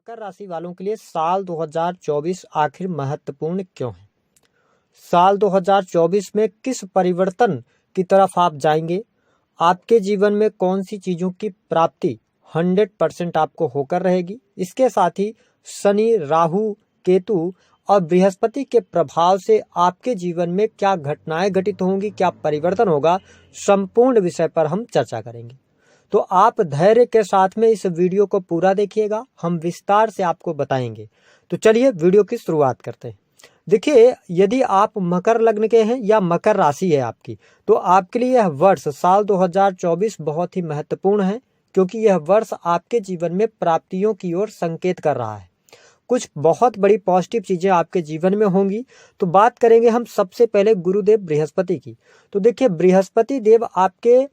मकर राशि वालों के लिए साल 2024 आखिर महत्वपूर्ण क्यों है? साल 2024 में किस परिवर्तन की तरफ आप जाएंगे? आपके जीवन में कौन सी चीजों की प्राप्ति 100% आपको होकर रहेगी? इसके साथ ही शनि, राहु, केतु और बृहस्पति के प्रभाव से आपके जीवन में क्या घटनाएं घटित होंगी, क्या परिवर्तन होगा, संपूर्ण विषय पर हम चर्चा करेंगे। तो आप धैर्य के साथ में इस वीडियो को पूरा देखिएगा, हम विस्तार से आपको बताएंगे। तो चलिए वीडियो की शुरुआत करते हैं। देखिए, यदि आप मकर लग्न के हैं या मकर राशि है आपकी, तो आपके लिए यह वर्ष साल 2024 बहुत ही महत्वपूर्ण है, क्योंकि यह वर्ष आपके जीवन में प्राप्तियों की ओर संकेत कर रहा है। कुछ बहुत बड़ी पॉजिटिव चीजें आपके जीवन में होंगी। तो बात करेंगे हम सबसे पहले गुरुदेव बृहस्पति की। तो देखिए, बृहस्पति देव आपके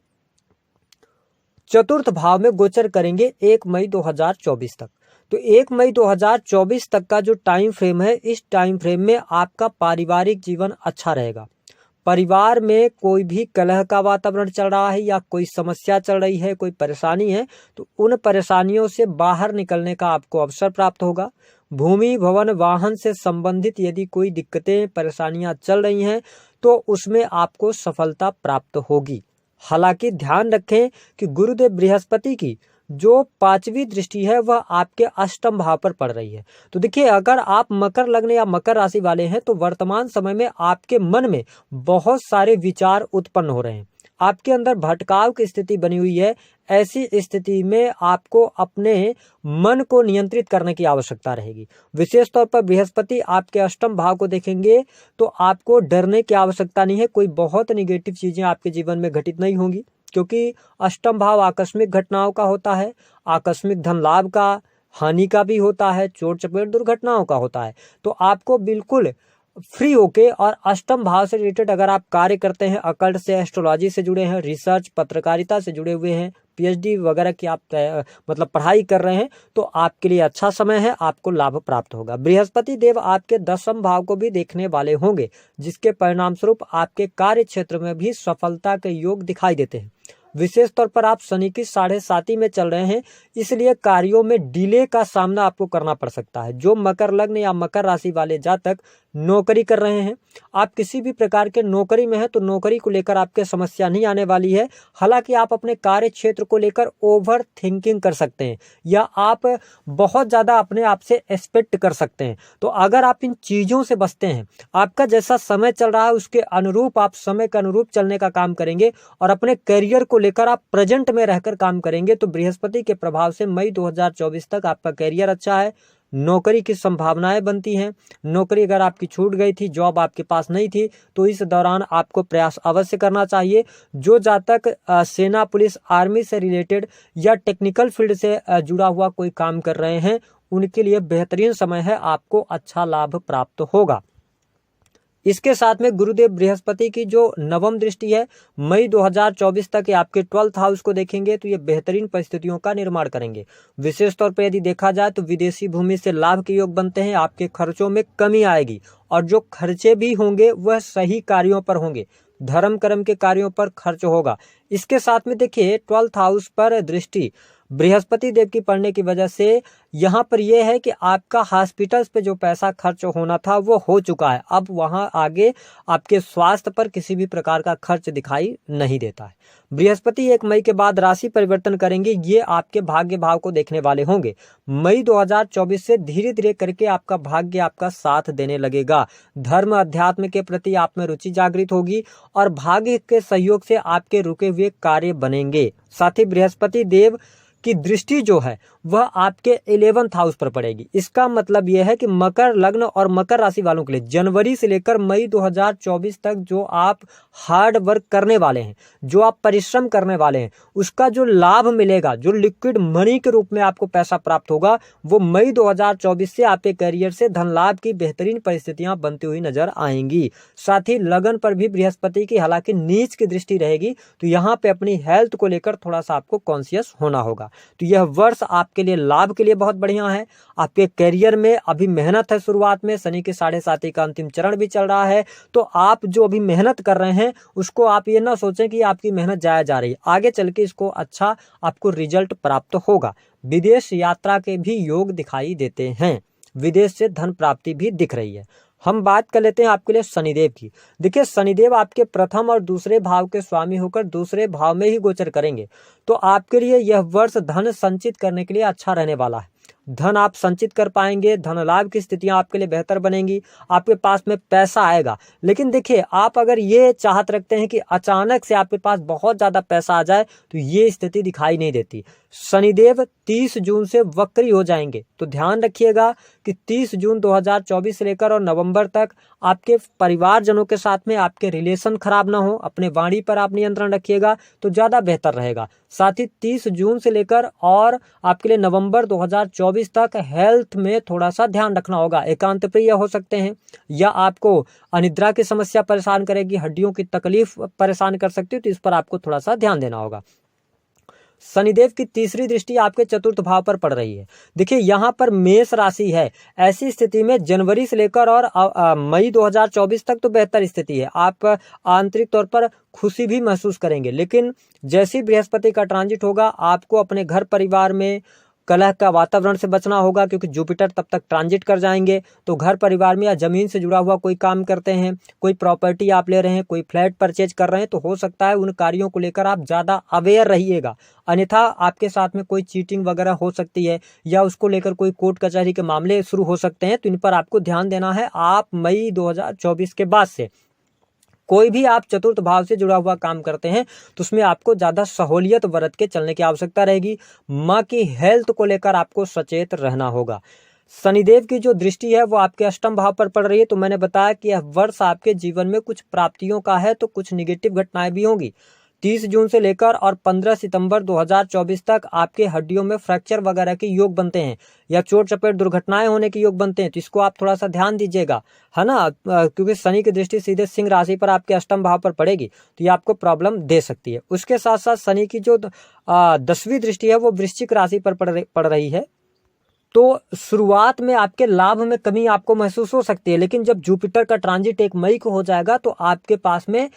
चतुर्थ भाव में गोचर करेंगे 1 मई 2024 तक। तो 1 मई 2024 तक का जो टाइम फ्रेम है, इस टाइम फ्रेम में आपका पारिवारिक जीवन अच्छा रहेगा। परिवार में कोई भी कलह का वातावरण चल रहा है या कोई समस्या चल रही है, कोई परेशानी है, तो उन परेशानियों से बाहर निकलने का आपको अवसर प्राप्त होगा। भूमि, भवन, वाहन से संबंधित यदि कोई दिक्कतें, परेशानियां चल रही हैं, तो उसमें आपको सफलता प्राप्त होगी। हालांकि ध्यान रखें कि गुरुदेव बृहस्पति की जो 5वीं दृष्टि है वह आपके अष्टम भाव पर पड़ रही है। तो देखिए, अगर आप मकर लग्न या मकर राशि वाले हैं तो वर्तमान समय में आपके मन में बहुत सारे विचार उत्पन्न हो रहे हैं, आपके अंदर भटकाव की स्थिति बनी हुई है। ऐसी स्थिति में आपको अपने मन को नियंत्रित करने की आवश्यकता रहेगी। विशेष तौर पर बृहस्पति आपके अष्टम भाव को देखेंगे तो आपको डरने की आवश्यकता नहीं है। कोई बहुत निगेटिव चीजें आपके जीवन में घटित नहीं होंगी, क्योंकि अष्टम भाव आकस्मिक घटनाओं का होता है, आकस्मिक धन लाभ का, हानि का भी होता है, चोट चपेट दुर्घटनाओं का होता है। तो आपको बिल्कुल फ्री होके, और अष्टम भाव से रिलेटेड अगर आप कार्य करते हैं, अकल्ट से, एस्ट्रोलॉजी से जुड़े हैं, रिसर्च, पत्रकारिता से जुड़े हुए हैं, पीएचडी वगैरह की आप पढ़ाई कर रहे हैं, तो आपके लिए अच्छा समय है, आपको लाभ प्राप्त होगा। बृहस्पति देव आपके 10वें भाव को भी देखने वाले होंगे, जिसके परिणाम स्वरूप आपके कार्य क्षेत्र में भी सफलता के योग दिखाई देते हैं। विशेष तौर पर आप शनि की 7.5 में चल रहे हैं, इसलिए कार्यों में डिले का सामना आपको करना पड़ सकता है। जो मकर लग्न या मकर राशि वाले जातक नौकरी कर रहे हैं, आप किसी भी प्रकार के नौकरी में हैं, तो नौकरी को लेकर आपके समस्या नहीं आने वाली है। हालांकि आप अपने कार्य क्षेत्र को लेकर ओवर थिंकिंग कर सकते हैं, या आप बहुत ज्यादा अपने आप से एक्सपेक्ट कर सकते हैं। तो अगर आप इन चीजों से बचते हैं, आपका जैसा समय चल रहा है उसके अनुरूप आप समय के अनुरूप चलने का काम करेंगे, और अपने करियर को लेकर आप प्रेजेंट में रहकर काम करेंगे, तो बृहस्पति के प्रभाव से मई 2024 तक आपका करियर अच्छा है। नौकरी की संभावनाएं बनती हैं। नौकरी अगर आपकी छूट गई थी, जॉब आपके पास नहीं थी, तो इस दौरान आपको प्रयास अवश्य करना चाहिए। जो जातक सेना, पुलिस, आर्मी से रिलेटेड या टेक्निकल फील्ड से जुड़ा हुआ कोई काम कर रहे हैं, उनके लिए बेहतरीन समय है, आपको अच्छा लाभ प्राप्त होगा। इसके साथ में गुरुदेव बृहस्पति की जो 9वीं दृष्टि है, मई 2024 तक आपके 12th हाउस को देखेंगे, तो ये बेहतरीन परिस्थितियों का निर्माण करेंगे। विशेष तौर पर यदि देखा जाए तो विदेशी भूमि से लाभ के योग बनते हैं, आपके खर्चों में कमी आएगी, और जो खर्चे भी होंगे वह सही कार्यों पर होंगे, धर्म कर्म के कार्यों पर खर्च होगा। इसके साथ में देखिए, 12th हाउस पर दृष्टि बृहस्पति देव की पड़ने की वजह से यहाँ पर यह है कि आपका हॉस्पिटल्स पे जो पैसा खर्च होना था वो हो चुका है। अब वहाँ आगे आपके स्वास्थ्य पर किसी भी प्रकार का खर्च दिखाई नहीं देता है। बृहस्पति 1 मई के बाद राशि परिवर्तन करेंगे, ये आपके भाग्य भाव को देखने वाले होंगे। मई 2024 से धीरे धीरे करके आपका भाग्य आपका साथ देने लगेगा। धर्म, अध्यात्म के प्रति आप में रुचि जागृत होगी, और भाग्य के सहयोग से आपके रुके हुए कार्य बनेंगे। साथ ही बृहस्पति देव की दृष्टि जो है वह आपके 11th हाउस पर पड़ेगी। इसका मतलब यह है कि मकर लग्न और मकर राशि वालों के लिए जनवरी से लेकर मई 2024 तक जो आप हार्ड वर्क करने वाले हैं, जो आप परिश्रम करने वाले हैं, उसका जो लाभ मिलेगा, जो लिक्विड मनी के रूप में आपको पैसा प्राप्त होगा, वो मई 2024 से आपके करियर से धन लाभ की बेहतरीन परिस्थितियां बनती हुई नजर आएंगी। साथ ही लगन पर भी बृहस्पति की हालांकि नीच की दृष्टि रहेगी, तो यहाँ पे अपनी हेल्थ को लेकर थोड़ा सा आपको कॉन्शियस होना होगा। रहेगा। तो यह वर्ष आपके लिए लाभ के लिए बहुत बढ़िया है। आपके करियर में अभी मेहनत है, शुरुआत में शनि के 7.5 का अंतिम चरण भी चल रहा है, तो आप जो अभी मेहनत कर रहे हैं उसको आप ये ना सोचें कि आपकी मेहनत जाया जा रही है, आगे चल के इसको अच्छा आपको रिजल्ट प्राप्त होगा। विदेश यात्रा के भी योग दिखाई देते हैं, विदेश से धन प्राप्ति भी दिख रही है। हम बात कर लेते हैं आपके लिए शनिदेव की। देखिए शनिदेव आपके प्रथम और दूसरे भाव के स्वामी होकर दूसरे भाव में ही गोचर करेंगे, तो आपके लिए यह वर्ष धन संचित करने के लिए अच्छा रहने वाला है। धन आप संचित कर पाएंगे, धन लाभ की स्थितियां आपके लिए बेहतर बनेंगी, आपके पास में पैसा आएगा। लेकिन देखिए आप अगर ये चाहत रखते हैं कि अचानक से आपके पास बहुत ज़्यादा पैसा आ जाए, तो ये स्थिति दिखाई नहीं देती। शनिदेव 30 जून से वक्री हो जाएंगे, तो ध्यान रखिएगा कि 30 जून 2024 से लेकर और नवंबर तक आपके परिवारजनों के साथ में आपके रिलेशन खराब ना हो, अपने वाणी पर आप नियंत्रण रखिएगा तो ज़्यादा बेहतर रहेगा। साथ ही 30 जून से लेकर और आपके लिए नवंबर 2024 तक हेल्थ में थोड़ा सा ध्यान रखना होगा। एकांत प्रिय हो सकते हैं, या आपको अनिद्रा की समस्या परेशान करेगी, हड्डियों की तकलीफ परेशान कर सकती है, तो इस पर आपको थोड़ा सा ध्यान देना होगा। शनिदेव की तीसरी दृष्टि आपके चतुर्थ भाव पर पड़ रही है। देखिए यहाँ पर मेष राशि है, ऐसी स्थिति में जनवरी से लेकर और मई 2024 तक तो बेहतर स्थिति है, आप आंतरिक तौर पर खुशी भी महसूस करेंगे। लेकिन जैसे ही बृहस्पति का ट्रांजिट होगा, आपको अपने घर परिवार में कलह का वातावरण से बचना होगा, क्योंकि जुपिटर तब तक ट्रांजिट कर जाएंगे। तो घर परिवार में या जमीन से जुड़ा हुआ कोई काम करते हैं, कोई प्रॉपर्टी आप ले रहे हैं, कोई फ्लैट परचेज कर रहे हैं, तो हो सकता है उन कार्यों को लेकर आप ज़्यादा अवेयर रहिएगा, अन्यथा आपके साथ में कोई चीटिंग वगैरह हो सकती है, या उसको लेकर कोई कोर्ट कचहरी के मामले शुरू हो सकते हैं। तो इन पर आपको ध्यान देना है। आप मई 2024 के बाद से कोई भी आप चतुर्थ भाव से जुड़ा हुआ काम करते हैं तो उसमें आपको ज़्यादा सहूलियत बरत के चलने की आवश्यकता रहेगी। माँ की हेल्थ को लेकर आपको सचेत रहना होगा। शनिदेव की जो दृष्टि है वो आपके अष्टम भाव पर पड़ रही है, तो मैंने बताया कि यह वर्ष आपके जीवन में कुछ प्राप्तियों का है, तो कुछ निगेटिव घटनाएं भी होंगी। 30 जून से लेकर और 15 सितंबर 2024 तक आपके हड्डियों में फ्रैक्चर वगैरह के योग बनते हैं, या चोट चपेट दुर्घटनाएं होने के योग बनते हैं, तो इसको आप थोड़ा सा ध्यान दीजिएगा, है ना, क्योंकि शनि की दृष्टि सीधे सिंह राशि पर आपके अष्टम भाव पर पड़ेगी, तो ये आपको प्रॉब्लम दे सकती है। उसके साथ साथ शनि की जो 10वीं दृष्टि है वो वृश्चिक राशि पर पड़ रही है, तो शुरुआत में आपके लाभ में कमी आपको महसूस हो सकती है। लेकिन जब जुपिटर का ट्रांजिट 1 मई को हो जाएगा, तो आपके पास में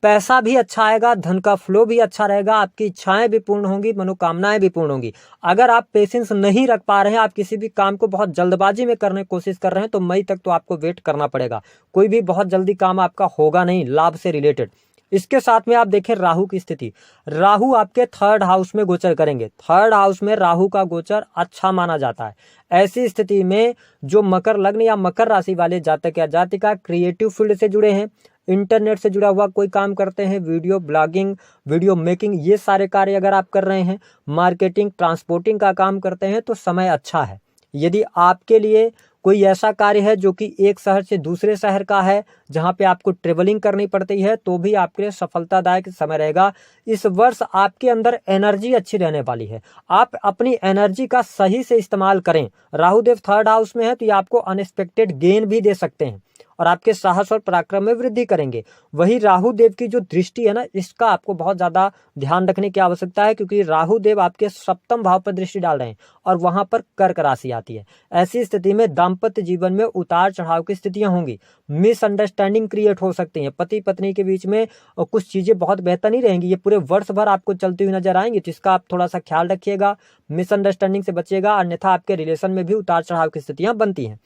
पैसा भी अच्छा आएगा, धन का फ्लो भी अच्छा रहेगा, आपकी इच्छाएं भी पूर्ण होंगी, मनोकामनाएं भी पूर्ण होंगी। अगर आप पेशेंस नहीं रख पा रहे हैं, आप किसी भी काम को बहुत जल्दबाजी में करने की कोशिश कर रहे हैं, तो मई तक तो आपको वेट करना पड़ेगा। कोई भी बहुत जल्दी काम आपका होगा नहीं लाभ से रिलेटेड। इसके साथ में आप देखें राहु की स्थिति, राहु आपके 3rd हाउस में गोचर करेंगे। 3rd हाउस में राहु का गोचर अच्छा माना जाता है। ऐसी स्थिति में जो मकर लग्न या मकर राशि वाले जातक या जातिका क्रिएटिव फील्ड से जुड़े हैं, इंटरनेट से जुड़ा हुआ कोई काम करते हैं, वीडियो ब्लॉगिंग, वीडियो मेकिंग, ये सारे कार्य अगर आप कर रहे हैं, मार्केटिंग, ट्रांसपोर्टिंग का काम करते हैं, तो समय अच्छा है। यदि आपके लिए कोई ऐसा कार्य है जो कि एक शहर से दूसरे शहर का है, जहां पे आपको ट्रेवलिंग करनी पड़ती है, तो भी आपके लिए सफलतादायक समय रहेगा। इस वर्ष आपके अंदर एनर्जी अच्छी रहने वाली है, आप अपनी एनर्जी का सही से इस्तेमाल करें। राहुदेव 3rd हाउस में है, तो ये आपको अनएक्सपेक्टेड गेन भी दे सकते हैं और आपके साहस और पराक्रम में वृद्धि करेंगे। वही राहु देव की जो दृष्टि है ना, इसका आपको बहुत ज्यादा ध्यान रखने की आवश्यकता है, क्योंकि राहु देव आपके 7th भाव पर दृष्टि डाल रहे हैं और वहां पर कर्क राशि आती है। ऐसी स्थिति में दाम्पत्य जीवन में उतार चढ़ाव की स्थितियां होंगी, मिसअंडरस्टैंडिंग क्रिएट हो सकती हैं, पति पत्नी के बीच में कुछ चीजें बहुत बेहतर नहीं रहेंगी। ये पूरे वर्ष भर आपको चलती हुई नजर आएंगी, तो इसका आप थोड़ा सा ख्याल रखिएगा, मिसअंडरस्टैंडिंग से बचिएगा, अन्यथा आपके रिलेशन में भी उतार चढ़ाव की स्थितियां बनती हैं।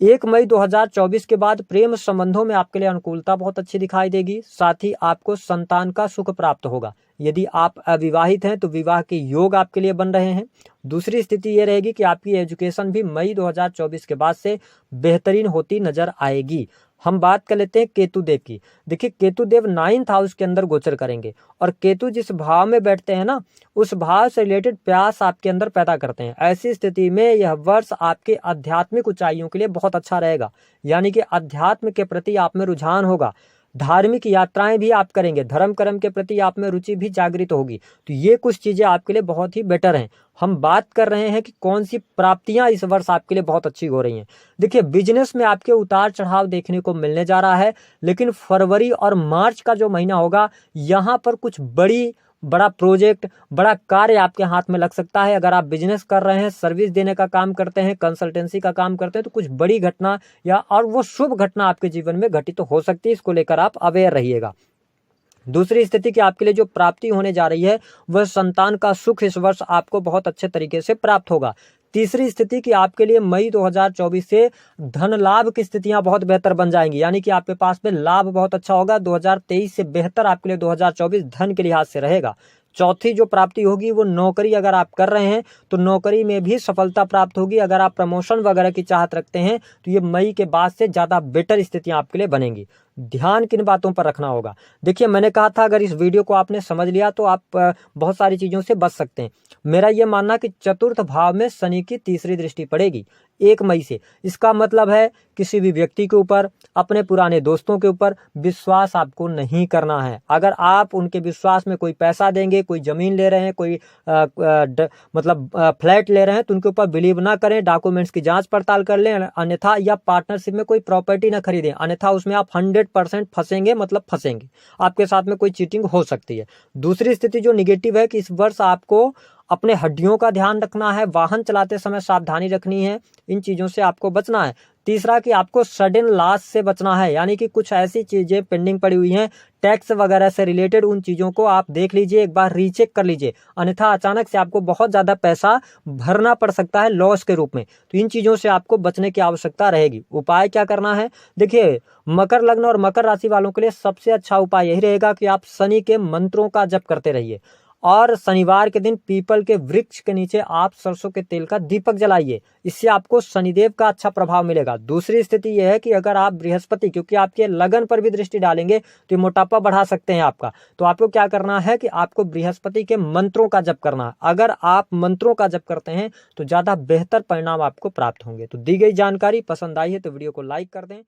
1 मई 2024 के बाद प्रेम संबंधों में आपके लिए अनुकूलता बहुत अच्छी दिखाई देगी। साथ ही आपको संतान का सुख प्राप्त होगा। यदि आप अविवाहित हैं तो विवाह के योग आपके लिए बन रहे हैं। दूसरी स्थिति ये रहेगी कि आपकी एजुकेशन भी मई 2024 के बाद से बेहतरीन होती नजर आएगी। हम बात कर लेते हैं केतु देव की। देखिए केतु देव 9th हाउस के अंदर गोचर करेंगे और केतु जिस भाव में बैठते हैं ना, उस भाव से रिलेटेड प्यास आपके अंदर पैदा करते हैं। ऐसी स्थिति में यह वर्ष आपके आध्यात्मिक ऊंचाइयों के लिए बहुत अच्छा रहेगा, यानी कि अध्यात्म के प्रति आप में रुझान होगा। धार्मिक यात्राएं भी आप करेंगे, धर्म कर्म के प्रति आप में रुचि भी जागृत होगी। तो ये कुछ चीजें आपके लिए बहुत ही बेटर हैं। हम बात कर रहे हैं कि कौन सी प्राप्तियां इस वर्ष आपके लिए बहुत अच्छी हो रही हैं। देखिए बिजनेस में आपके उतार चढ़ाव देखने को मिलने जा रहा है, लेकिन फरवरी और मार्च का जो महीना होगा, यहाँ पर कुछ बड़ी बड़ा प्रोजेक्ट, बड़ा कार्य आपके हाथ में लग सकता है। अगर आप बिजनेस कर रहे हैं, सर्विस देने का काम करते हैं, कंसल्टेंसी का काम करते हैं, तो कुछ बड़ी घटना या और वो शुभ घटना आपके जीवन में घटित तो हो सकती है। इसको लेकर आप अवेयर रहिएगा। दूसरी स्थिति कि आपके लिए जो प्राप्ति होने जा रही है वह संतान का सुख इस वर्ष आपको बहुत अच्छे तरीके से प्राप्त होगा। तीसरी स्थिति कि आपके लिए मई 2024 से धन लाभ की स्थितियां बहुत बेहतर बन जाएंगी, यानी कि आपके पास में लाभ बहुत अच्छा होगा। 2023 से बेहतर आपके लिए 2024 धन के लिहाज से रहेगा। चौथी जो प्राप्ति होगी वो नौकरी अगर आप कर रहे हैं तो नौकरी में भी सफलता प्राप्त होगी। अगर आप प्रमोशन वगैरह की चाहत रखते हैं तो ये मई के बाद से ज़्यादा बेटर स्थितियां आपके लिए बनेंगी। ध्यान किन बातों पर रखना होगा? देखिए, मैंने कहा था अगर इस वीडियो को आपने समझ लिया तो आप बहुत सारी चीज़ों से बच सकते हैं। मेरा ये मानना कि चतुर्थ भाव में शनि की तीसरी दृष्टि पड़ेगी 1 मई से। इसका मतलब है किसी भी व्यक्ति के ऊपर, अपने पुराने दोस्तों के ऊपर विश्वास आपको नहीं करना है। अगर आप उनके विश्वास में कोई पैसा देंगे, कोई ज़मीन ले रहे हैं, कोई फ्लैट ले रहे हैं तो उनके ऊपर बिलीव ना करें। डॉक्यूमेंट्स की जांच पड़ताल कर लें, अन्यथा या पार्टनरशिप में कोई प्रॉपर्टी ना खरीदें, अन्यथा उसमें आप 100% फंसेंगे, मतलब फंसेंगे। आपके साथ में कोई चीटिंग हो सकती है। दूसरी स्थिति जो निगेटिव है कि इस वर्ष आपको अपने हड्डियों का ध्यान रखना है, वाहन चलाते समय सावधानी रखनी है, इन चीज़ों से आपको बचना है। तीसरा कि आपको सडन लॉस से बचना है, यानी कि कुछ ऐसी चीज़ें पेंडिंग पड़ी हुई हैं टैक्स वगैरह से रिलेटेड, उन चीज़ों को आप देख लीजिए, एक बार रीचेक कर लीजिए, अन्यथा अचानक से आपको बहुत ज़्यादा पैसा भरना पड़ सकता है लॉस के रूप में। तो इन चीज़ों से आपको बचने की आवश्यकता रहेगी। उपाय क्या करना है? देखिए, मकर लग्न और मकर राशि वालों के लिए सबसे अच्छा उपाय यही रहेगा कि आप शनि के मंत्रों का जप करते रहिए और शनिवार के दिन पीपल के वृक्ष के नीचे आप सरसों के तेल का दीपक जलाइए। इससे आपको शनिदेव का अच्छा प्रभाव मिलेगा। दूसरी स्थिति यह है कि अगर आप बृहस्पति, क्योंकि आपके लगन पर भी दृष्टि डालेंगे तो ये मोटापा बढ़ा सकते हैं आपका, तो आपको क्या करना है कि आपको बृहस्पति के मंत्रों का जप करना है। अगर आप मंत्रों का जप करते हैं तो ज़्यादा बेहतर परिणाम आपको प्राप्त होंगे। तो दी गई जानकारी पसंद आई है तो वीडियो को लाइक कर दें।